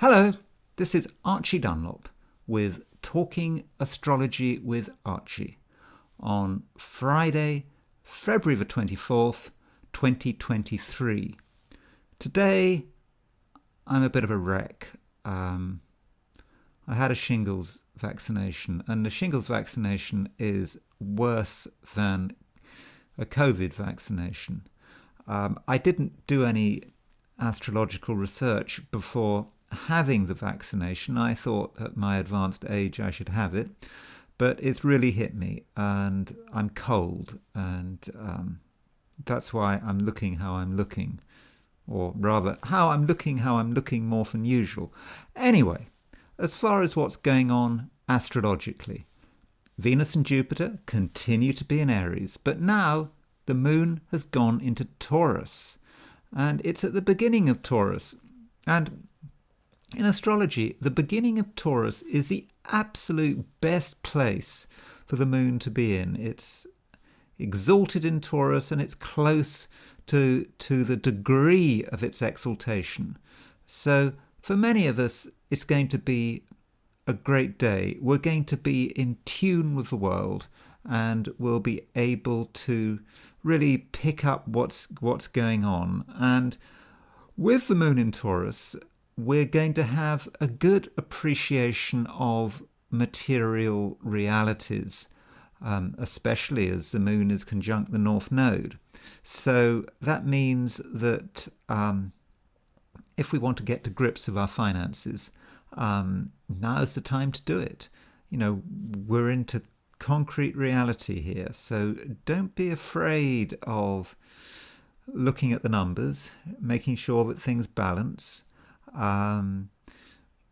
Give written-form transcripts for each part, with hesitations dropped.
Hello, this is Archie Dunlop with Talking Astrology with Archie on Friday, February the 24th, 2023. Today, I'm a bit of a wreck. I had a shingles vaccination, and the shingles vaccination is worse than a COVID vaccination. I didn't do any astrological research before having the vaccination. I thought at my advanced age I should have it, but it's really hit me, and I'm cold, and that's why I'm looking how I'm looking, or rather, how I'm looking more than usual. Anyway, as far as what's going on astrologically, Venus and Jupiter continue to be in Aries, but now the moon has gone into Taurus, and it's at the beginning of Taurus. And in astrology, the beginning of Taurus is the absolute best place for the moon to be in. It's exalted in Taurus, and it's close to the degree of its exaltation. So for many of us, it's going to be a great day. We're going to be in tune with the world, and we'll be able to really pick up what's going on. And with the moon in Taurus, we're going to have a good appreciation of material realities, especially as the moon is conjunct the North Node. So that means that if we want to get to grips with our finances, now's the time to do it. We're into concrete reality here, so don't be afraid of looking at the numbers, making sure that things balance.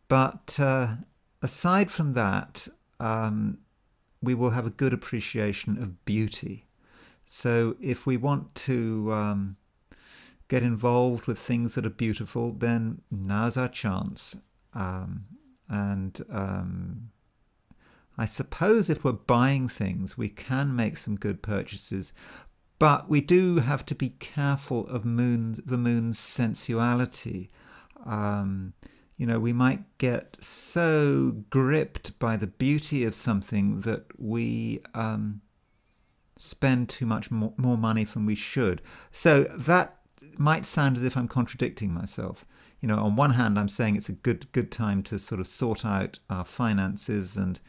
But aside from that, we will have a good appreciation of beauty. So if we want to get involved with things that are beautiful, then now's our chance. I suppose if we're buying things, we can make some good purchases, but we do have to be careful of the moon's sensuality. We might get so gripped by the beauty of something that we spend too much more money than we should. So that might sound as if I'm contradicting myself. On one hand, I'm saying it's a good time to sort of sort out our finances and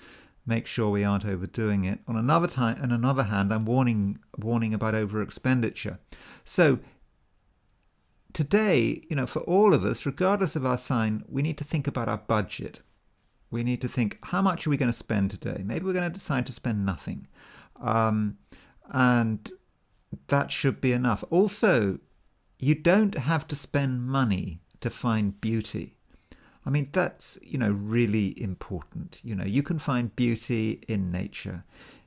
make sure we aren't overdoing it. On another hand, I'm warning about over expenditure. So today, for all of us, regardless of our sign, we need to think about our budget. We need to think, how much are we going to spend today? Maybe we're going to decide to spend nothing. And that should be enough. Also, you don't have to spend money to find beauty. I mean, that's, really important. You can find beauty in nature.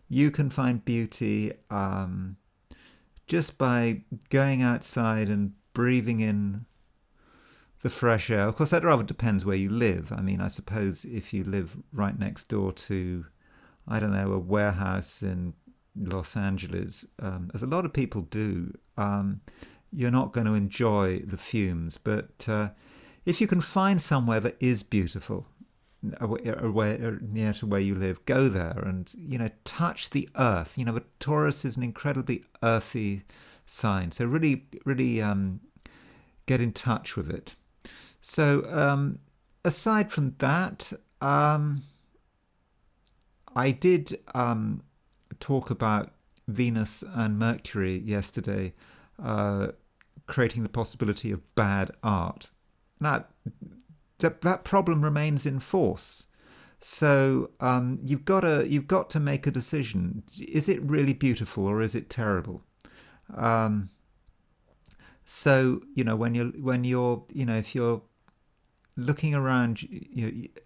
You can find beauty just by going outside and breathing in the fresh air. Of course, that rather depends where you live. I mean, I suppose if you live right next door to, I don't know, a warehouse in Los Angeles, as a lot of people do, you're not going to enjoy the fumes. But if you can find somewhere that is beautiful, near to where you live, go there and, touch the earth. The Taurus is an incredibly earthy sign. So really, really get in touch with it. So aside from that, I did talk about Venus and Mercury yesterday, creating the possibility of bad art. Now, that problem remains in force. So you've got to make a decision. Is it really beautiful or is it terrible? So when you're if you're looking around,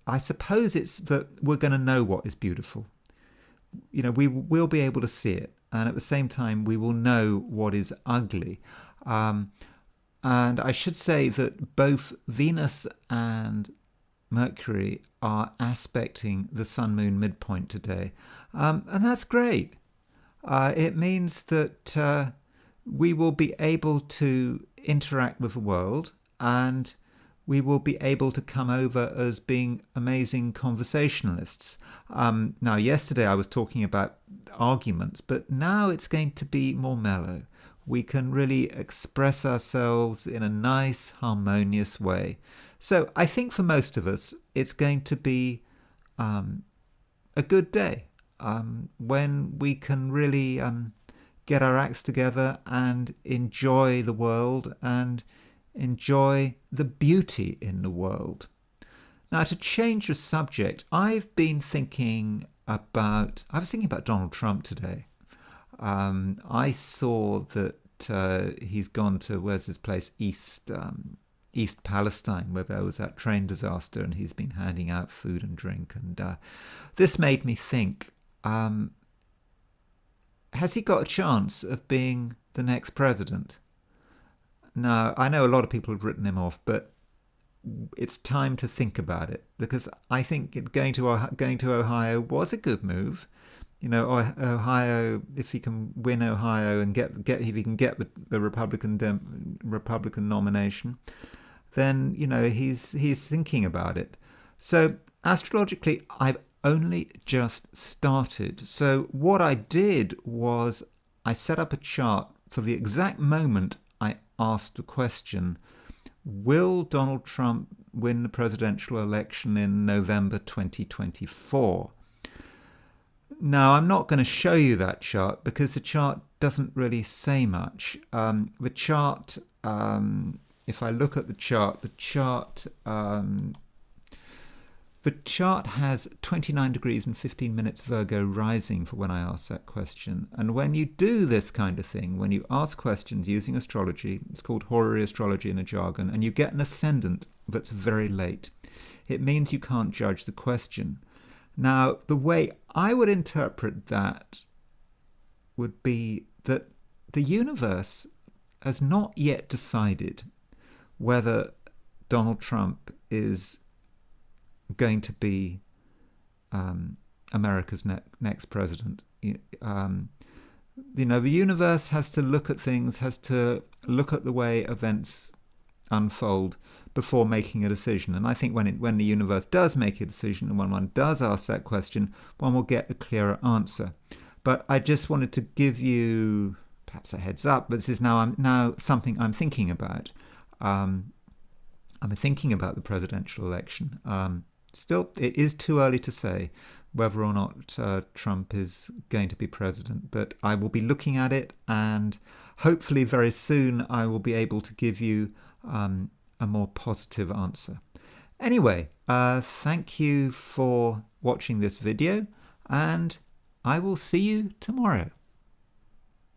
I suppose it's that we're going to know what is beautiful. We will be able to see it, and at the same time, we will know what is ugly. And I should say that both Venus and Mercury are aspecting the Sun-Moon midpoint today, and that's great. It means that we will be able to interact with the world, and we will be able to come over as being amazing conversationalists. Now, yesterday I was talking about arguments, but now it's going to be more mellow. We can really express ourselves in a nice, harmonious way. So I think for most of us, it's going to be a good day when we can really get our acts together and enjoy the world and enjoy the beauty in the world. Now, to change the subject, I was thinking about Donald Trump today. I saw that he's gone to, where's his place, East Palestine, where there was that train disaster, and he's been handing out food and drink. And this made me think, has he got a chance of being the next president? Now, I know a lot of people have written him off, but it's time to think about it, because I think going to Ohio was a good move. You know, Ohio, if he can win Ohio and get if he can get the Republican nomination, then he's thinking about it. So astrologically, I've only just started. So what I did was I set up a chart for the exact moment I asked the question, will Donald Trump win the presidential election in November 2024? Now, I'm not going to show you that chart because the chart doesn't really say much. The chart, if I look at the chart has 29 degrees and 15 minutes Virgo rising for when I ask that question. And when you do this kind of thing, when you ask questions using astrology, it's called horary astrology in a jargon, and you get an ascendant that's very late, it means you can't judge the question. Now, the way I would interpret that would be that the universe has not yet decided whether Donald Trump is going to be America's next president. The universe has to look at things, has to look at the way events unfold before making a decision. And I think when the universe does make a decision and when one does ask that question, one will get a clearer answer. But I just wanted to give you perhaps a heads up. But this is now something I'm thinking about. I'm thinking about the presidential election. Still, it is too early to say whether or not Trump is going to be president, but I will be looking at it, and hopefully very soon I will be able to give you a more positive answer. Anyway, thank you for watching this video, and I will see you tomorrow.